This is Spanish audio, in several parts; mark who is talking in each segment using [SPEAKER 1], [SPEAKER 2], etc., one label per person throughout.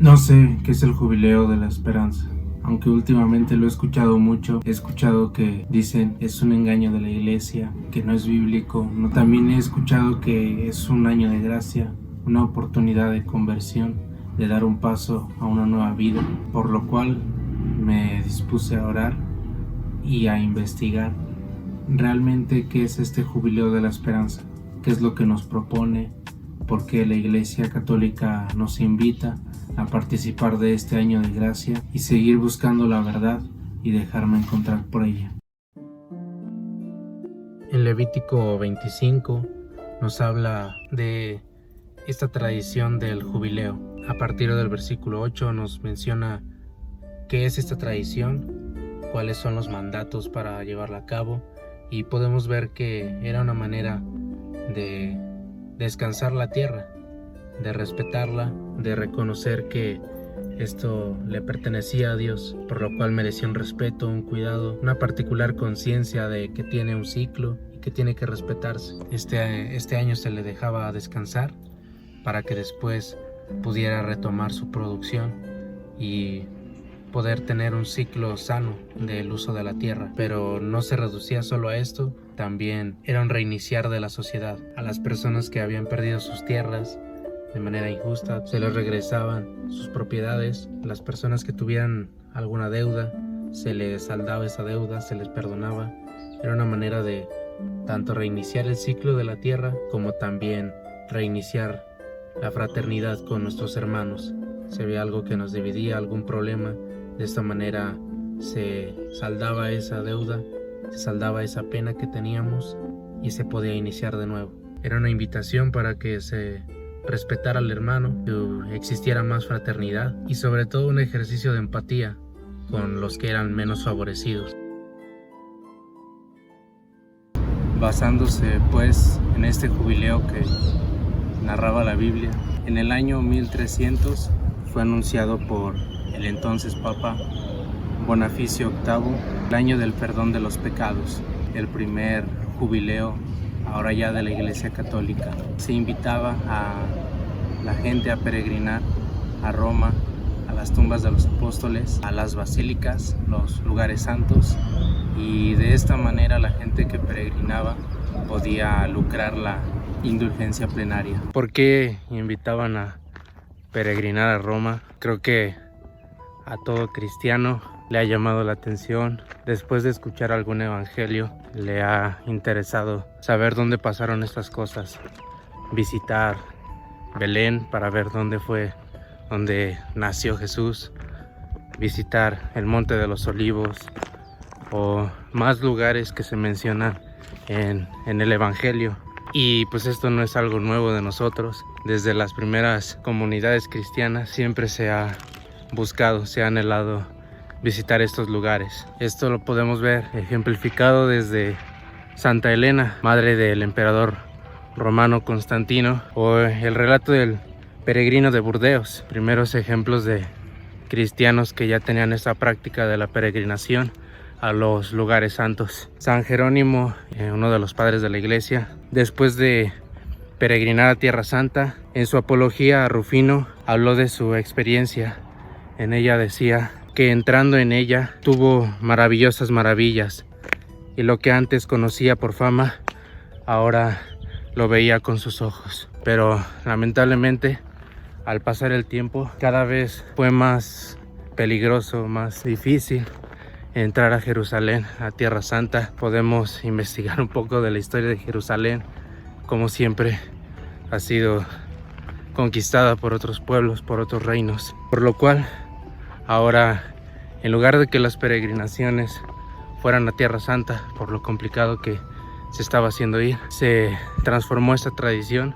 [SPEAKER 1] No sé qué es el jubileo de la esperanza. Aunque últimamente lo he escuchado mucho, he escuchado que dicen es un engaño de la iglesia, que no es bíblico. No, también he escuchado que es un año de gracia, una oportunidad de conversión, de dar un paso a una nueva vida, por lo cual me dispuse a orar y a investigar realmente qué es este jubileo de la esperanza, qué es lo que nos propone, por qué la Iglesia Católica nos invita a participar de este año de gracia y seguir buscando la verdad y dejarme encontrar por ella. En Levítico 25 nos habla de esta tradición del jubileo. A partir del versículo 8 nos menciona qué es esta tradición, cuáles son los mandatos para llevarla a cabo, y podemos ver que era una manera de descansar la tierra, de respetarla, de reconocer que esto le pertenecía a Dios, por lo cual merecía un respeto, un cuidado, una particular conciencia de que tiene un ciclo y que tiene que respetarse. Este año se le dejaba descansar para que después pudiera retomar su producción y poder tener un ciclo sano del uso de la tierra. Pero no se reducía solo a esto, también era un reiniciar de la sociedad. A las personas que habían perdido sus tierras de manera injusta se les regresaban sus propiedades. Las personas que tuvieran alguna deuda se les saldaba esa deuda, se les perdonaba. Era una manera de tanto reiniciar el ciclo de la tierra como también reiniciar la fraternidad con nuestros hermanos. Si había algo que nos dividía, algún problema, de esta manera se saldaba esa deuda, se saldaba esa pena que teníamos y se podía iniciar de nuevo. Era una invitación para que se respetara al hermano, que existiera más fraternidad y sobre todo un ejercicio de empatía con los que eran menos favorecidos. Basándose pues en este jubileo que narraba la Biblia, en el año 1300 fue anunciado por el entonces Papa Bonifacio VIII el año del perdón de los pecados, el primer jubileo ahora ya de la Iglesia Católica. Se invitaba a la gente a peregrinar a Roma, a las tumbas de los apóstoles, a las basílicas, los lugares santos, y de esta manera la gente que peregrinaba podía lucrar la indulgencia plenaria. ¿Por qué invitaban a peregrinar a Roma? Creo que a todo cristiano le ha llamado la atención, después de escuchar algún evangelio, le ha interesado saber dónde pasaron estas cosas, visitar Belén para ver dónde nació Jesús, visitar el Monte de los Olivos o más lugares que se mencionan en el evangelio. Y pues esto no es algo nuevo de nosotros. Desde las primeras comunidades cristianas siempre se ha buscado, se ha anhelado visitar estos lugares. Esto lo podemos ver ejemplificado desde Santa Elena, madre del emperador romano Constantino, o el relato del peregrino de Burdeos, primeros ejemplos de cristianos que ya tenían esta práctica de la peregrinación a los lugares santos. San Jerónimo, uno de los padres de la iglesia, después de peregrinar a Tierra Santa, en su apología a Rufino habló de su experiencia. En ella decía que entrando en ella tuvo maravillosas maravillas, y lo que antes conocía por fama, ahora lo veía con sus ojos. Pero lamentablemente, al pasar el tiempo, cada vez fue más peligroso, más difícil entrar a Jerusalén, a Tierra Santa. Podemos investigar un poco de la historia de Jerusalén, como siempre ha sido conquistada por otros pueblos, por otros reinos, por lo cual ahora, en lugar de que las peregrinaciones fueran a Tierra Santa, por lo complicado que se estaba haciendo ir, se transformó esta tradición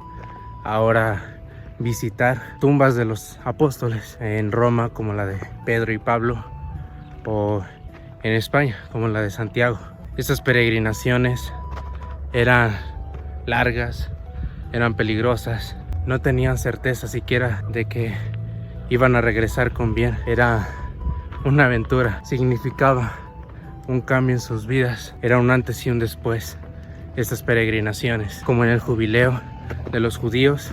[SPEAKER 1] ahora visitar tumbas de los apóstoles en Roma, como la de Pedro y Pablo, o en España, como la de Santiago. Estas peregrinaciones eran largas, eran peligrosas, no tenían certeza siquiera de que iban a regresar con bien. Era una aventura, significaba un cambio en sus vidas, era un antes y un después. Estas peregrinaciones, como en el jubileo de los judíos,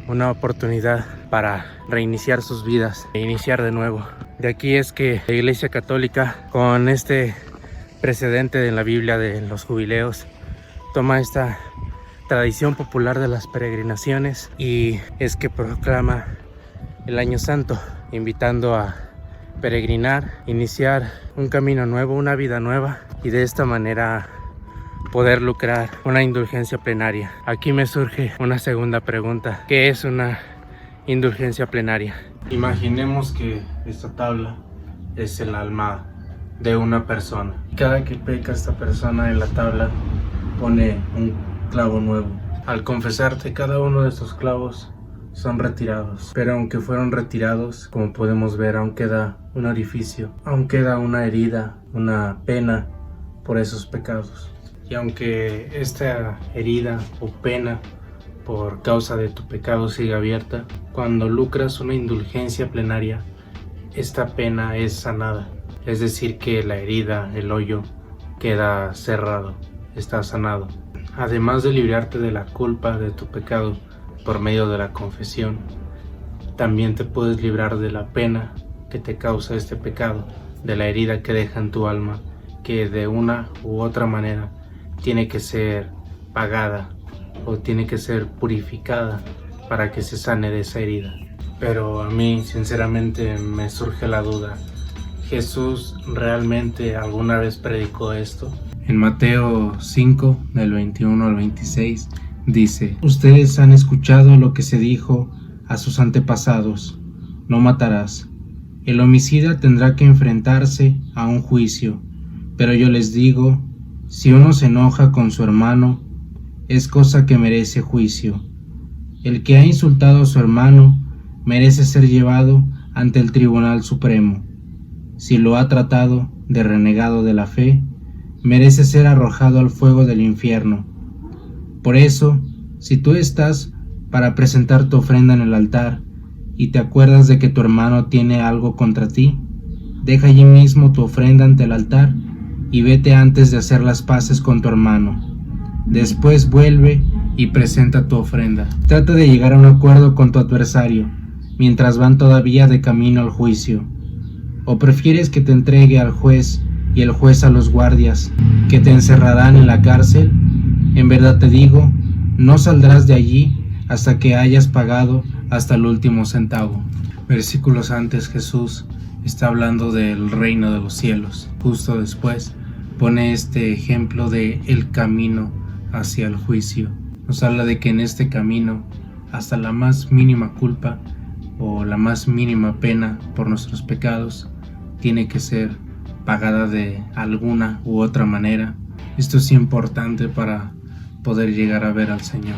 [SPEAKER 1] una oportunidad para reiniciar sus vidas e iniciar de nuevo. De aquí es que la Iglesia Católica, con este precedente de la Biblia de los jubileos, toma esta tradición popular de las peregrinaciones y es que proclama el Año Santo, invitando a peregrinar, iniciar un camino nuevo, una vida nueva, y de esta manera poder lucrar una indulgencia plenaria. Aquí me surge una segunda pregunta: ¿qué es una indulgencia plenaria? Imaginemos que esta tabla es el alma de una persona. Cada que peca esta persona en la tabla pone un clavo nuevo. Al confesarte, cada uno de estos clavos son retirados, pero aunque fueron retirados, como podemos ver, aún queda un orificio, aún queda una herida, una pena por esos pecados. Y aunque esta herida o pena por causa de tu pecado sigue abierta, cuando lucras una indulgencia plenaria, esta pena es sanada. Es decir, que la herida, el hoyo, queda cerrado, está sanado. Además de librarte de la culpa de tu pecado por medio de la confesión, también te puedes librar de la pena que te causa este pecado, de la herida que deja en tu alma, que de una u otra manera tiene que ser pagada o tiene que ser purificada para que se sane de esa herida. Pero a mí sinceramente me surge la duda: ¿Jesús realmente alguna vez predicó esto? En Mateo 5, del 21 al 26, dice: ustedes han escuchado lo que se dijo a sus antepasados: no matarás. El homicida tendrá que enfrentarse a un juicio. Pero yo les digo, si uno se enoja con su hermano, es cosa que merece juicio. El que ha insultado a su hermano merece ser llevado ante el Tribunal Supremo. Si lo ha tratado de renegado de la fe, merece ser arrojado al fuego del infierno. Por eso, si tú estás para presentar tu ofrenda en el altar y te acuerdas de que tu hermano tiene algo contra ti, deja allí mismo tu ofrenda ante el altar y vete antes de hacer las paces con tu hermano. Después vuelve y presenta tu ofrenda. Trata de llegar a un acuerdo con tu adversario mientras van todavía de camino al juicio. ¿O prefieres que te entregue al juez y el juez a los guardias, que te encerrarán en la cárcel? En verdad te digo, no saldrás de allí hasta que hayas pagado hasta el último centavo. Versículos antes, Jesús está hablando del reino de los cielos. Justo después pone este ejemplo de el camino hacia el juicio. Nos habla de que en este camino, hasta la más mínima culpa o la más mínima pena por nuestros pecados tiene que ser pagada de alguna u otra manera. Esto es importante para poder llegar a ver al Señor,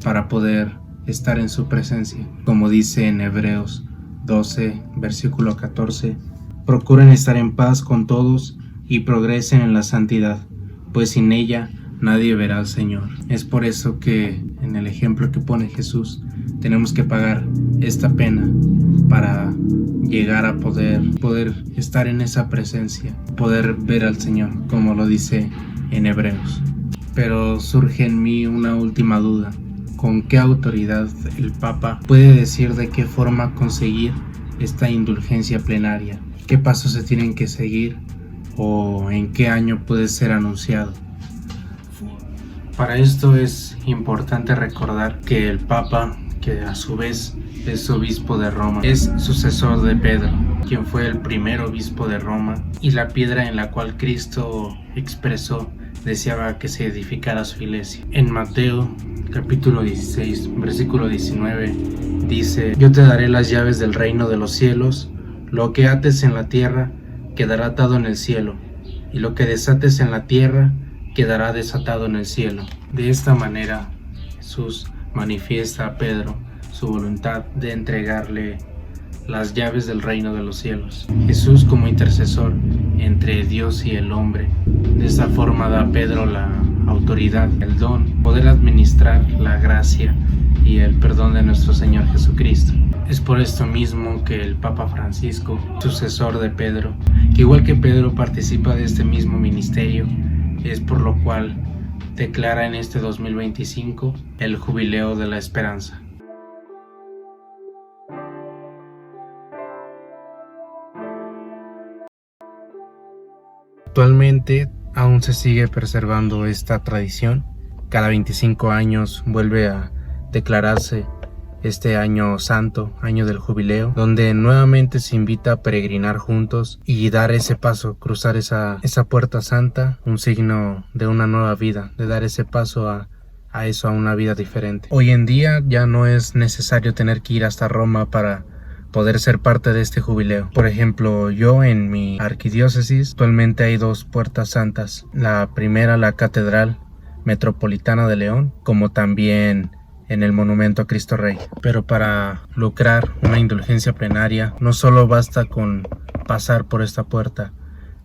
[SPEAKER 1] para poder estar en su presencia. Como dice en Hebreos 12, versículo 14, procuren estar en paz con todos y progresen en la santidad, pues sin ella nadie verá al Señor. Es por eso que en el ejemplo que pone Jesús tenemos que pagar esta pena para llegar a poder estar en esa presencia, poder ver al Señor, como lo dice en Hebreos. Pero surge en mí una última duda: ¿con qué autoridad el Papa puede decir de qué forma conseguir esta indulgencia plenaria? ¿Qué pasos se tienen que seguir o en qué año puede ser anunciado? Para esto es importante recordar que el Papa, que a su vez es obispo de Roma, es sucesor de Pedro, quien fue el primer obispo de Roma, y la piedra en la cual Cristo expresó deseaba que se edificara su iglesia. En Mateo capítulo 16, versículo 19, dice: yo te daré las llaves del reino de los cielos, lo que ates en la tierra quedará atado en el cielo, y lo que desates en la tierra quedará desatado en el cielo. De esta manera Jesús manifiesta a Pedro su voluntad de entregarle las llaves del reino de los cielos. Jesús, como intercesor entre Dios y el hombre, de esta forma da a Pedro la autoridad, el don, poder administrar la gracia y el perdón de nuestro Señor Jesucristo. Es por esto mismo que el Papa Francisco, sucesor de Pedro, que igual que Pedro participa de este mismo ministerio, es por lo cual declara en este 2025 el Jubileo de la Esperanza. Actualmente aún se sigue preservando esta tradición. Cada 25 años vuelve a declararse este año santo, año del jubileo, donde nuevamente se invita a peregrinar juntos y dar ese paso, cruzar esa puerta santa, un signo de una nueva vida, de dar ese paso a una vida diferente. Hoy en día ya no es necesario tener que ir hasta Roma para poder ser parte de este jubileo. Por ejemplo, yo en mi arquidiócesis actualmente hay 2 puertas santas. La primera, la Catedral Metropolitana de León, como también en el Monumento a Cristo Rey. Pero para lucrar una indulgencia plenaria no solo basta con pasar por esta puerta,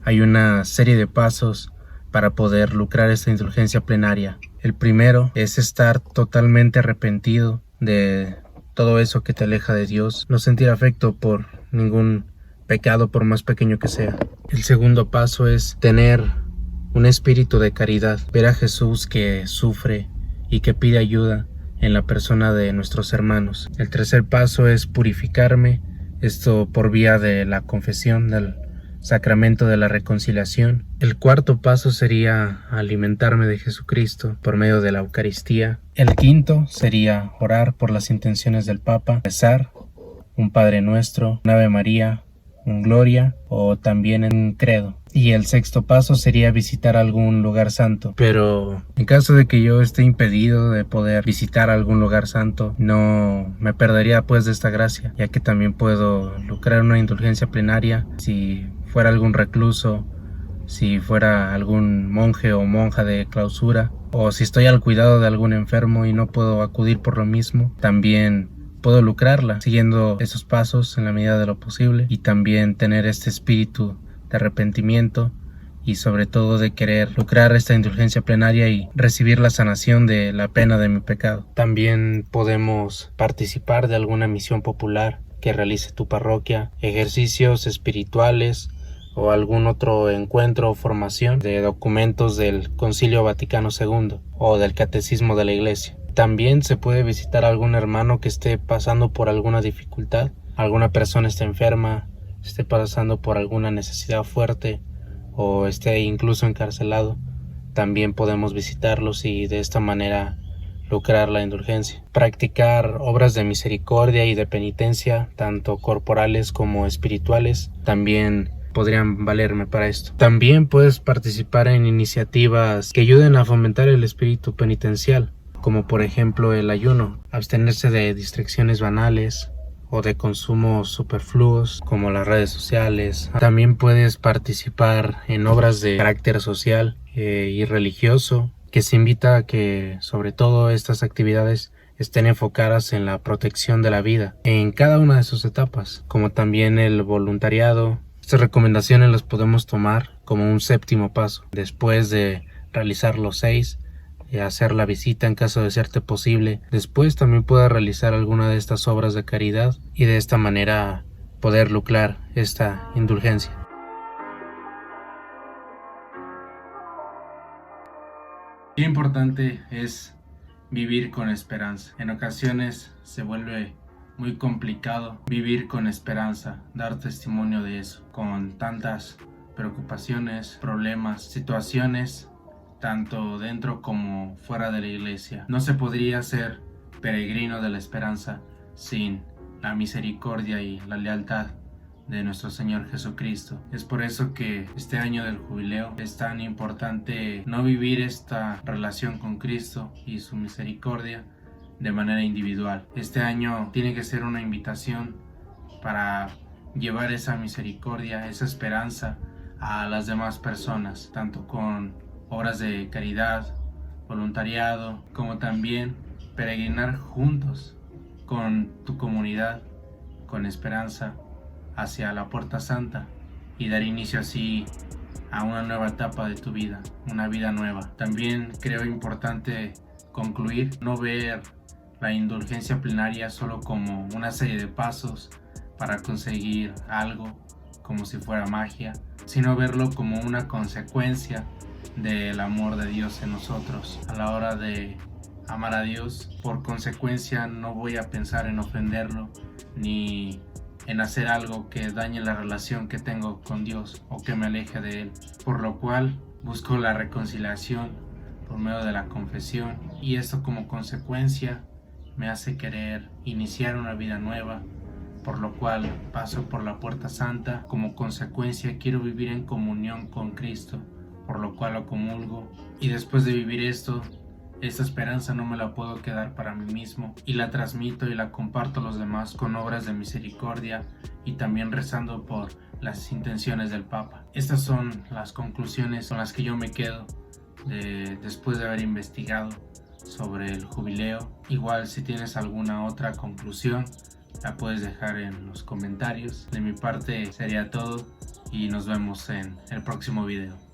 [SPEAKER 1] hay una serie de pasos para poder lucrar esta indulgencia plenaria. El primero es estar totalmente arrepentido de todo eso que te aleja de Dios, no sentir afecto por ningún pecado por más pequeño que sea. El segundo paso es tener un espíritu de caridad, ver a Jesús que sufre y que pide ayuda en la persona de nuestros hermanos. El tercer paso es purificarme, esto por vía de la confesión, del sacramento de la reconciliación. El cuarto paso sería alimentarme de Jesucristo por medio de la Eucaristía. El quinto sería orar por las intenciones del Papa, rezar un Padre Nuestro, un Ave María, un Gloria o también un Credo. Y el sexto paso sería visitar algún lugar santo. Pero en caso de que yo esté impedido de poder visitar algún lugar santo, no me perdería pues de esta gracia, ya que también puedo lucrar una indulgencia plenaria si fuera algún recluso, si fuera algún monje o monja de clausura, o si estoy al cuidado de algún enfermo y no puedo acudir por lo mismo, también puedo lucrarla siguiendo esos pasos en la medida de lo posible, y también tener este espíritu de arrepentimiento y sobre todo de querer lucrar esta indulgencia plenaria y recibir la sanación de la pena de mi pecado. También podemos participar de alguna misión popular que realice tu parroquia, ejercicios espirituales o algún otro encuentro o formación de documentos del Concilio Vaticano II o del Catecismo de la Iglesia. También se puede visitar a algún hermano que esté pasando por alguna dificultad, alguna persona esté enferma, esté pasando por alguna necesidad fuerte o esté incluso encarcelado. También podemos visitarlos y de esta manera lucrar la indulgencia. Practicar obras de misericordia y de penitencia, tanto corporales como espirituales, también podrían valerme para esto. También puedes participar en iniciativas que ayuden a fomentar el espíritu penitencial, como por ejemplo el ayuno, abstenerse de distracciones banales o de consumos superfluos como las redes sociales. También puedes participar en obras de carácter social y religioso, que se invita a que sobre todo estas actividades estén enfocadas en la protección de la vida en cada una de sus etapas, como también el voluntariado. Estas recomendaciones las podemos tomar como un séptimo paso, después de realizar los 6, hacer la visita en caso de serte posible. Después también puedas realizar alguna de estas obras de caridad y de esta manera poder lucrar esta indulgencia. Qué importante es vivir con esperanza. En ocasiones se vuelve muy complicado vivir con esperanza, dar testimonio de eso, con tantas preocupaciones, problemas, situaciones, tanto dentro como fuera de la iglesia. No se podría ser peregrino de la esperanza sin la misericordia y la lealtad de nuestro Señor Jesucristo. Es por eso que este año del jubileo es tan importante no vivir esta relación con Cristo y su misericordia de manera individual. Este año tiene que ser una invitación para llevar esa misericordia, esa esperanza a las demás personas, tanto con obras de caridad, voluntariado, como también peregrinar juntos con tu comunidad, con esperanza hacia la Puerta Santa y dar inicio así a una nueva etapa de tu vida, una vida nueva. También creo importante concluir, no ver la indulgencia plenaria solo como una serie de pasos para conseguir algo, como si fuera magia, sino verlo como una consecuencia del amor de Dios en nosotros. A la hora de amar a Dios, por consecuencia no voy a pensar en ofenderlo ni en hacer algo que dañe la relación que tengo con Dios o que me aleje de Él, por lo cual busco la reconciliación por medio de la confesión, y esto como consecuencia me hace querer iniciar una vida nueva, por lo cual paso por la puerta santa. Como consecuencia quiero vivir en comunión con Cristo, por lo cual lo comulgo, y después de vivir esto, esta esperanza no me la puedo quedar para mí mismo, y la transmito y la comparto a los demás con obras de misericordia y también rezando por las intenciones del Papa. Estas son las conclusiones con las que yo me quedo después de haber investigado sobre el jubileo. Igual, si tienes alguna otra conclusión, la puedes dejar en los comentarios. De mi parte sería todo y nos vemos en el próximo video.